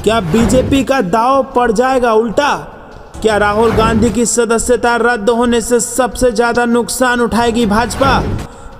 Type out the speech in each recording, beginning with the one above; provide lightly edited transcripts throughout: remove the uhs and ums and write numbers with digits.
क्या बीजेपी का दांव पड़ जाएगा उल्टा? क्या राहुल गांधी की सदस्यता रद्द होने से सबसे ज्यादा नुकसान उठाएगी भाजपा?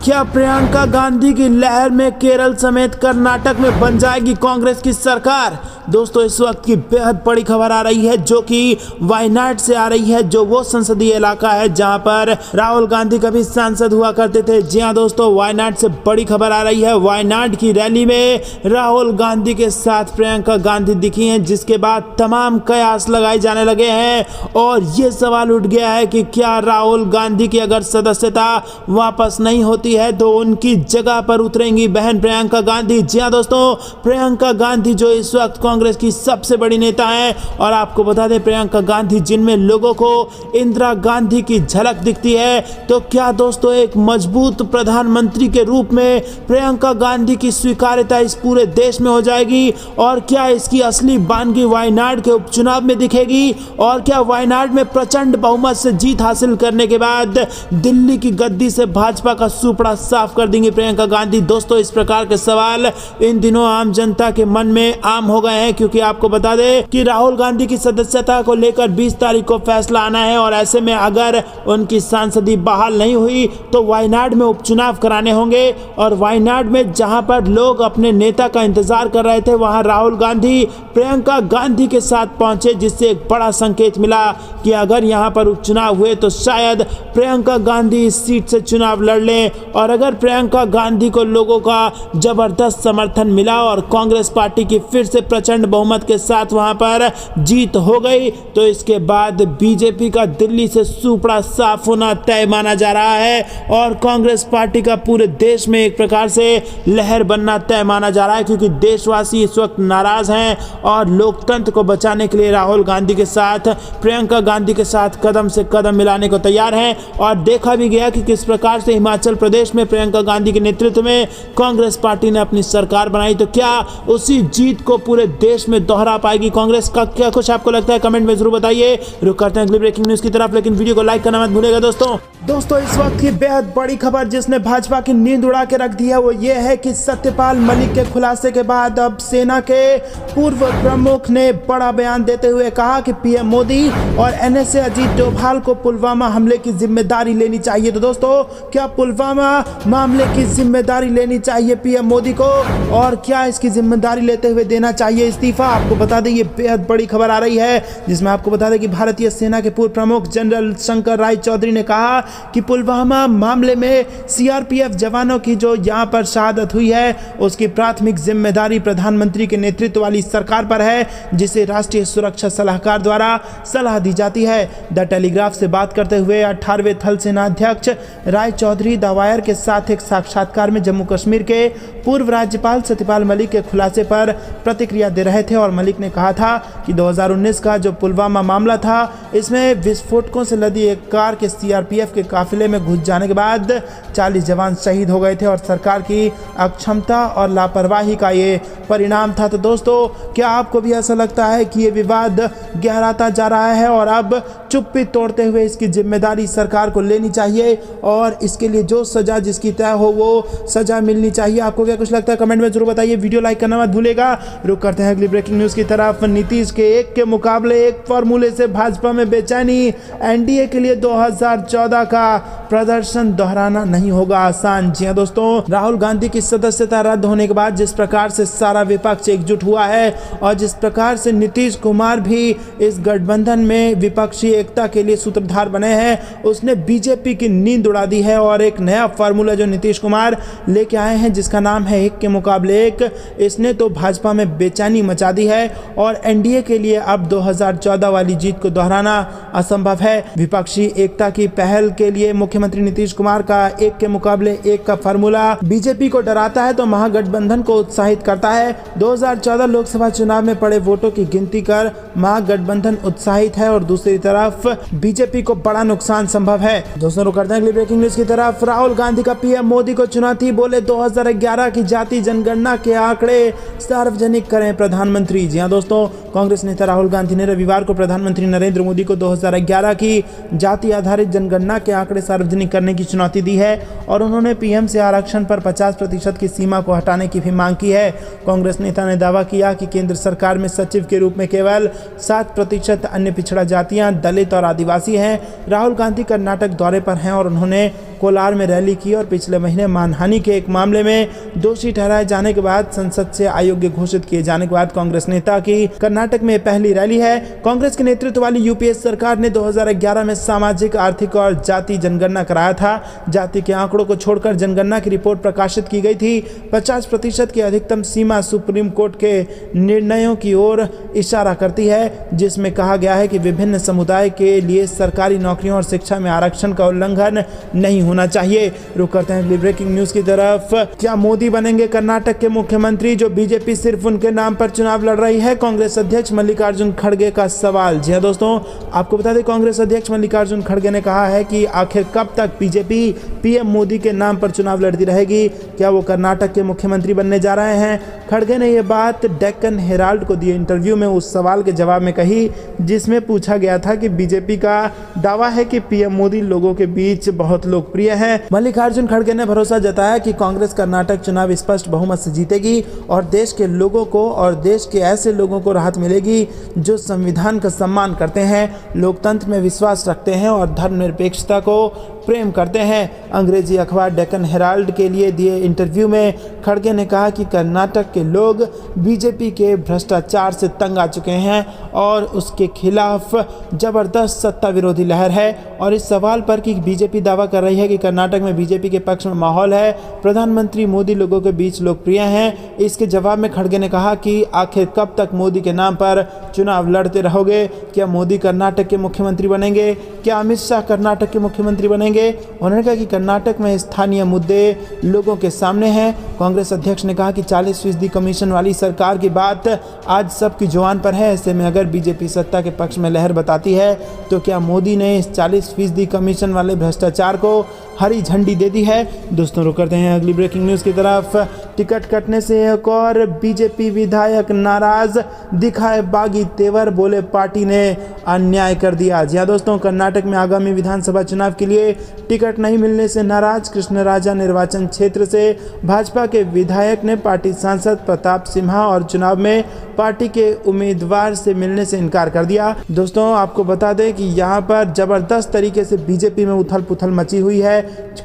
क्या प्रियंका गांधी की लहर में केरल समेत कर्नाटक में बन जाएगी कांग्रेस की सरकार? दोस्तों, इस वक्त की बेहद बड़ी खबर आ रही है जो कि वायनाड से आ रही है, जो वो संसदीय इलाका है जहां पर राहुल गांधी कभी सांसद हुआ करते थे। जी हां दोस्तों, वायनाड से बड़ी खबर आ रही है। वायनाड की रैली में राहुल गांधी के साथ प्रियंका गांधी दिखी हैं, जिसके बाद तमाम कयास लगाए जाने लगे हैं और ये सवाल उठ गया है कि क्या राहुल गांधी की अगर सदस्यता वापस नहीं होती है तो उनकी जगह पर उतरेंगी बहन प्रियंका गांधी। जी हां दोस्तों, प्रियंका गांधी जो इस वक्त कांग्रेस की सबसे बड़ी नेता हैं और आपको बता दें प्रियंका गांधी जिनमें लोगों को इंदिरा गांधी की झलक दिखती है, तो क्या दोस्तों एक मजबूत प्रधानमंत्री के रूप में प्रियंका गांधी की स्वीकार्यता इस पूरे देश में हो जाएगी? और क्या इसकी असली बानगी वायनाड के उपचुनाव में दिखेगी? और क्या वायनाड में प्रचंड बहुमत से जीत हासिल करने के बाद दिल्ली की गद्दी से भाजपा का सुपड़ा साफ कर देंगी प्रियंका गांधी? दोस्तों, इस प्रकार के सवाल इन दिनों आम जनता के मन में आम हो गए हैं, क्योंकि आपको बता दें कि राहुल गांधी की सदस्यता को लेकर 20 तारीख को फैसला आना है और ऐसे में अगर उनकी सांसदी बहाल नहीं हुई तो वायनाड में उपचुनाव कराने होंगे। और वायनाड में जहां पर लोग अपने नेता का इंतजार कर रहे थे, वहां राहुल गांधी प्रियंका गांधी के साथ पहुंचे, जिससे एक बड़ा संकेत मिला कि अगर यहां पर उपचुनाव हुए तो शायद प्रियंका गांधी इस सीट से चुनाव लड़ लें। और अगर प्रियंका गांधी को लोगों का जबरदस्त समर्थन मिला और कांग्रेस पार्टी की फिर से प्रचंड बहुमत के साथ वहां पर जीत हो गई, तो इसके बाद बीजेपी का दिल्ली से सुपड़ा साफ होना तय माना जा रहा है और कांग्रेस पार्टी का पूरे देश में एक प्रकार से लहर बनना तय माना जा रहा है, क्योंकि देशवासी इस वक्त नाराज हैं और लोकतंत्र को बचाने के लिए राहुल गांधी के साथ प्रियंका गांधी के साथ कदम से कदम मिलाने को तैयार हैं। और देखा भी गया कि किस प्रकार से हिमाचल प्रदेश में प्रियंका गांधी के नेतृत्व में कांग्रेस पार्टी ने अपनी सरकार बनाई, तो क्या उसी जीत को पूरे देश में दोहरा पाएगी कांग्रेस? का क्या कुछ आपको लगता है कमेंट में जरूर बताइए। रुक करते हैं अगली ब्रेकिंग न्यूज की तरफ, लेकिन वीडियो को लाइक करना मत भूलिएगा दोस्तों। इस वक्त की बेहद बड़ी खबर जिसने भाजपा की नींद उड़ा के रख दी है वो ये है कि सत्यपाल मलिक के खुलासे के बाद अब सेना के पूर्व प्रमुख ने बड़ा बयान देते हुए कहा कि पीएम मोदी और एनएसए अजीत डोभाल को पुलवामा हमले की जिम्मेदारी लेनी चाहिए। तो दोस्तों, क्या पुलवामा मामले की जिम्मेदारी लेनी चाहिए पीएम मोदी को? और क्या इसकी जिम्मेदारी लेते हुए देना चाहिए इस्तीफा? आपको बता दें ये बेहद बड़ी खबर आ रही है, जिसमें आपको बता दें कि भारतीय सेना के पूर्व प्रमुख जनरल शंकर राय चौधरी ने कहा कि पुलवामा मामले में सीआरपीएफ जवानों की जो यहां पर शहादत हुई है उसकी प्राथमिक जिम्मेदारी प्रधानमंत्री के नेतृत्व वाली सरकार पर है, जिसे राष्ट्रीय सुरक्षा सलाहकार द्वारा सलाह दी जाती है। द टेलीग्राफ से बात करते हुए 18वें थल सेना अध्यक्ष राय चौधरी द वायर के साथ एक साक्षात्कार में जम्मू कश्मीर के पूर्व राज्यपाल सत्यपाल मलिक के खुलासे पर प्रतिक्रिया दे रहे थे और मलिक ने कहा था कि 2019 का जो पुलवामा मामला था, इसमें विस्फोटकों से लदी एक कार के सीआरपीएफ के काफिले में घुस जाने के बाद 40 जवान शहीद हो गए थे और सरकार की अक्षमता और लापरवाही का ये परिणाम था। तो दोस्तों, क्या आपको भी ऐसा लगता है कि ये विवाद गहराता जा रहा है और अब चुप्पी तोड़ते हुए इसकी जिम्मेदारी सरकार को लेनी चाहिए और इसके लिए जो सजा जिसकी तय हो वो सजा मिलनी चाहिए? आपको क्या कुछ लगता है कमेंट में जरूर बताइए। वीडियो लाइक करना मत भूलेगा। रुक करते हैं अगली ब्रेकिंग न्यूज की तरफ। नीतीश के एक के मुकाबले एक फॉर्मूले से भाजपा में बेचैनी। एनडीए के लिए 2014 का प्रदर्शन दोहराना नहीं होगा आसान। जी हां दोस्तों, राहुल गांधी की सदस्यता रद्द होने के बाद जिस प्रकार से सारा विपक्ष एकजुट हुआ है और जिस प्रकार से नीतीश कुमार भी इस गठबंधन में विपक्षी एकता के लिए सूत्रधार बने हैं, उसने बीजेपी की नींद उड़ा दी है और एक नया फार्मूला जो नीतीश कुमार लेके आए हैं जिसका नाम है एक के मुकाबले एक, इसने तो भाजपा में बेचैनी मचा दी है और एनडीए के लिए अब 2014 वाली जीत को दोहराना असंभव है। विपक्षी एकता की पहल के लिए मुख्यमंत्री नीतीश कुमार का एक के मुकाबले एक का फार्मूला बीजेपी को डराता है तो महागठबंधन को उत्साहित करता है। 2014 लोकसभा चुनाव में पड़े वोटों की गिनती कर महागठबंधन उत्साहित है और दूसरी तरफ बीजेपी को बड़ा नुकसान संभव है। दोस्तों, रुक करते हैं अगली ब्रेकिंग न्यूज की तरफ। राहुल गांधी का पीएम मोदी को चुनौती, बोले 2011 की जाति जनगणना के आंकड़े सार्वजनिक करें प्रधानमंत्री। जी हां दोस्तों, कांग्रेस नेता राहुल गांधी ने रविवार को प्रधानमंत्री नरेंद्र मोदी को 2011 की जाति आधारित जनगणना के आंकड़े सार्वजनिक करने की चुनौती दी है और उन्होंने पीएम से आरक्षण पर 50% की सीमा को हटाने की भी मांग की है। कांग्रेस नेता ने दावा किया कि केंद्र सरकार में सचिव के रूप में केवल 7% अन्य पिछड़ा जातियां, दलित और आदिवासी हैं। राहुल गांधी कर्नाटक दौरे पर हैं और उन्होंने कोलार में रैली की और पिछले महीने मानहानि के एक मामले में दोषी ठहराए जाने के बाद संसद से अयोग्य घोषित किए जाने के बाद कांग्रेस नेता की कर्नाटक में पहली रैली है। कांग्रेस के नेतृत्व वाली यूपीए सरकार ने 2011 में सामाजिक, आर्थिक और जाति जनगणना कराया था। जाति के आंकड़ों को छोड़कर जनगणना की रिपोर्ट प्रकाशित की गई थी। 50% की अधिकतम सीमा सुप्रीम कोर्ट के निर्णयों की ओर इशारा करती है, जिसमें कहा गया है कि विभिन्न समुदाय के लिए सरकारी नौकरियों और शिक्षा में आरक्षण का उल्लंघन नहीं होना चाहिए। रुक करते हैं अगली ब्रेकिंग न्यूज की तरफ। क्या मोदी बनेंगे कर्नाटक के मुख्यमंत्री, जो बीजेपी सिर्फ उनके नाम पर चुनाव लड़ रही है? कांग्रेस अध्यक्ष मल्लिकार्जुन खड़गे का सवाल। जी हां दोस्तों, आपको बता दें कांग्रेस अध्यक्ष मल्लिकार्जुन खड़गे ने कहा है कि आखिर कब तक बीजेपी पीएम मोदी के नाम पर चुनाव लड़ती रहेगी? क्या वो कर्नाटक के मुख्यमंत्री बनने जा रहे हैं? खड़गे ने यह बात डेक्कन हेराल्ड को दिए इंटरव्यू में उस सवाल के जवाब में कही जिसमें पूछा गया था कि बीजेपी का दावा है कि पीएम मोदी लोगों के बीच बहुत लोकप्रिय है। मल्लिकार्जुन खड़गे ने भरोसा जताया कि कांग्रेस कर्नाटक चुनाव स्पष्ट बहुमत से जीतेगी और देश के लोगों को और देश के ऐसे लोगों को राहत मिलेगी जो संविधान का सम्मान करते हैं, लोकतंत्र में विश्वास रखते हैं और धर्मनिरपेक्षता को प्रेम करते हैं। अंग्रेजी अखबार डेक्कन हेराल्ड के लिए दिए इंटरव्यू में खड़गे ने कहा कि कर्नाटक के लोग बीजेपी के भ्रष्टाचार से तंग आ चुके हैं और उसके खिलाफ जबरदस्त सत्ता विरोधी लहर है। और इस सवाल पर कि बीजेपी दावा कर रही है कि कर्नाटक में बीजेपी के पक्ष में माहौल है, प्रधानमंत्री मोदी लोगों के बीच लोकप्रिय हैं, इसके जवाब में खड़गे ने कहा कि आखिर कब तक मोदी के नाम पर चुनाव लड़ते रहोगे? क्या मोदी कर्नाटक के मुख्यमंत्री बनेंगे? क्या अमित शाह कर्नाटक के मुख्यमंत्री बनेंगे? उन्होंने कहा कि कर्नाटक में स्थानीय मुद्दे लोगों के सामने हैं। कांग्रेस अध्यक्ष ने कहा कि 40% कमीशन वाली सरकार की बात आज सबकी जुबान पर है। ऐसे में अगर बीजेपी सत्ता के पक्ष में लहर बताती है तो क्या मोदी ने इस 40% कमीशन वाले भ्रष्टाचार को हरी झंडी दे दी है? दोस्तों रुक करते हैं अगली ब्रेकिंग न्यूज की तरफ। टिकट कटने से एक और बीजेपी विधायक नाराज, दिखाए बागी तेवर, बोले पार्टी ने अन्याय कर दिया। जी हां दोस्तों, कर्नाटक में आगामी विधानसभा चुनाव के लिए टिकट नहीं मिलने से नाराज कृष्णराजा निर्वाचन क्षेत्र से भाजपा के विधायक ने पार्टी सांसद प्रताप सिम्हा और चुनाव में पार्टी के उम्मीदवार से मिलने से इनकार कर दिया। दोस्तों आपको बता दें कि यहाँ पर जबरदस्त तरीके से बीजेपी में उथल पुथल मची हुई है,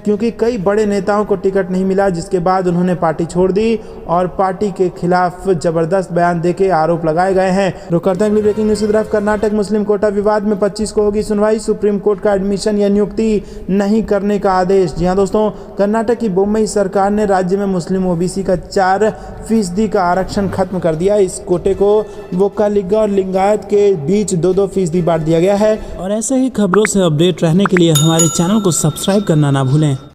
क्योंकि कई बड़े नेताओं को टिकट नहीं मिला, जिसके बाद उन्होंने पार्टी छोड़ दी और पार्टी के खिलाफ जबरदस्त बयान देके आरोप लगाए गए हैं। रुक करते हैं अगली ब्रेकिंग न्यूज की तरफ। कर्नाटक मुस्लिम कोटा विवाद में 25 को होगी सुनवाई, सुप्रीम कोर्ट का एडमिशन या नियुक्ति नहीं करने का आदेश। जी हां दोस्तों, कर्नाटक की बोम्मई सरकार ने राज्य में मुस्लिम ओबीसी का 4% का आरक्षण खत्म कर दिया। इस कोटे को वोक्कालिगा और लिंगायत के बीच 2-2% बांट दिया गया है। और ऐसे ही खबरों से अपडेट रहने के लिए हमारे चैनल को सब्सक्राइब करना ना भूलें।